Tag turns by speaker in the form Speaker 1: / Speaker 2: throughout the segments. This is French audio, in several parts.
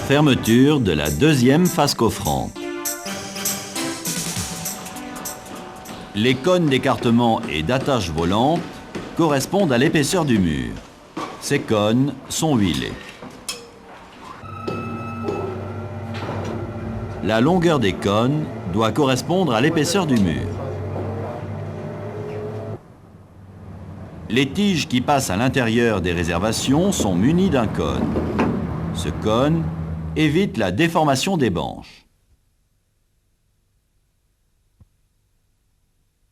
Speaker 1: Fermeture de la deuxième face coffrante. Les cônes d'écartement et d'attache volante correspondent à l'épaisseur du mur. Ces cônes sont huilés. La longueur des cônes doit correspondre à l'épaisseur du mur. Les tiges qui passent à l'intérieur des réservations sont munies d'un cône. Ce cône évite la déformation des banches.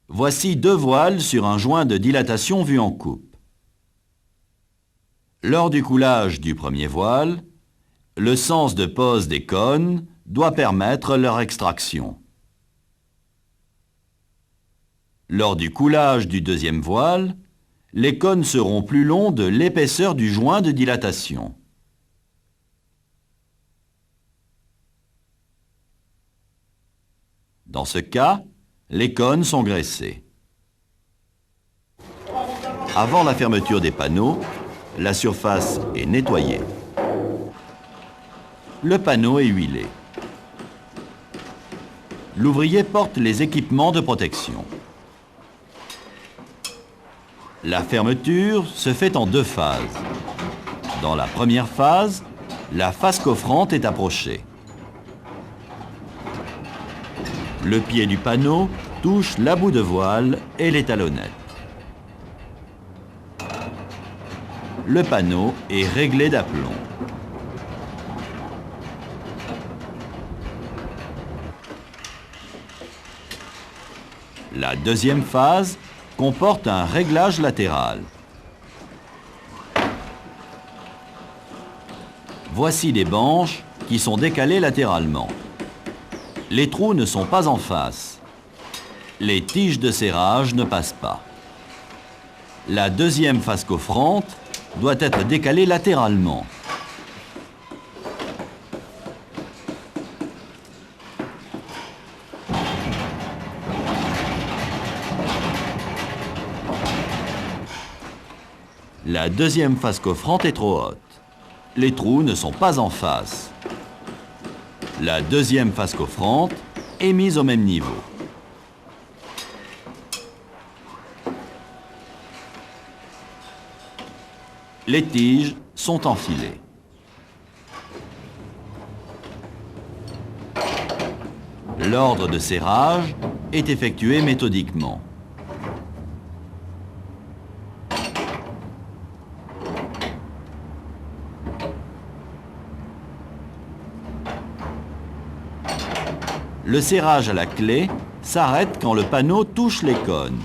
Speaker 1: Voici deux voiles sur un joint de dilatation vu en coupe. Lors du coulage du premier voile, le sens de pose des cônes doit permettre leur extraction. Lors du coulage du deuxième voile, les cônes seront plus longs de l'épaisseur du joint de dilatation. Dans ce cas, les cônes sont graissés. Avant la fermeture des panneaux, la surface est nettoyée. Le panneau est huilé. L'ouvrier porte les équipements de protection. La fermeture se fait en deux phases. Dans la première phase, la face coffrante est approchée. Le pied du panneau touche la bout de voile et les talonnettes. Le panneau est réglé d'aplomb. La deuxième phase comporte un réglage latéral. Voici des banches qui sont décalées latéralement. Les trous ne sont pas en face. Les tiges de serrage ne passent pas. La deuxième face coffrante doit être décalée latéralement. La deuxième face coffrante est trop haute. Les trous ne sont pas en face. La deuxième face coffrante est mise au même niveau. Les tiges sont enfilées. L'ordre de serrage est effectué méthodiquement. Le serrage à la clé s'arrête quand le panneau touche les cônes.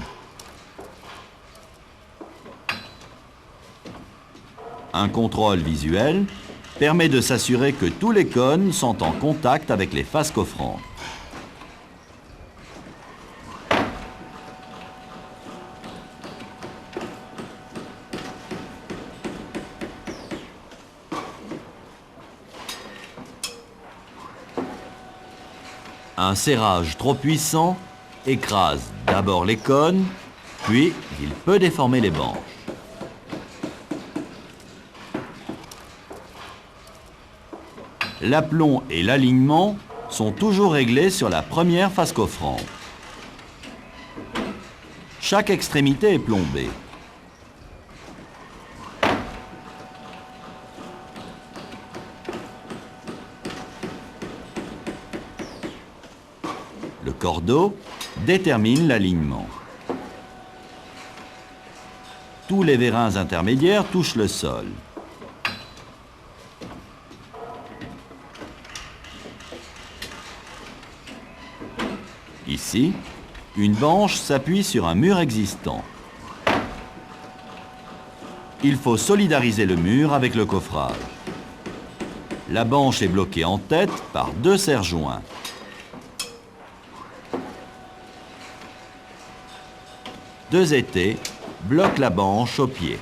Speaker 1: Un contrôle visuel permet de s'assurer que tous les cônes sont en contact avec les faces coffrantes. Un serrage trop puissant écrase d'abord les cônes, puis il peut déformer les banches. L'aplomb et l'alignement sont toujours réglés sur la première face coffrante. Chaque extrémité est plombée. Le cordeau détermine l'alignement. Tous les vérins intermédiaires touchent le sol. Ici, une banche s'appuie sur un mur existant. Il faut solidariser le mur avec le coffrage. La banche est bloquée en tête par deux serre-joints. Deux étais bloquent la banche au pied.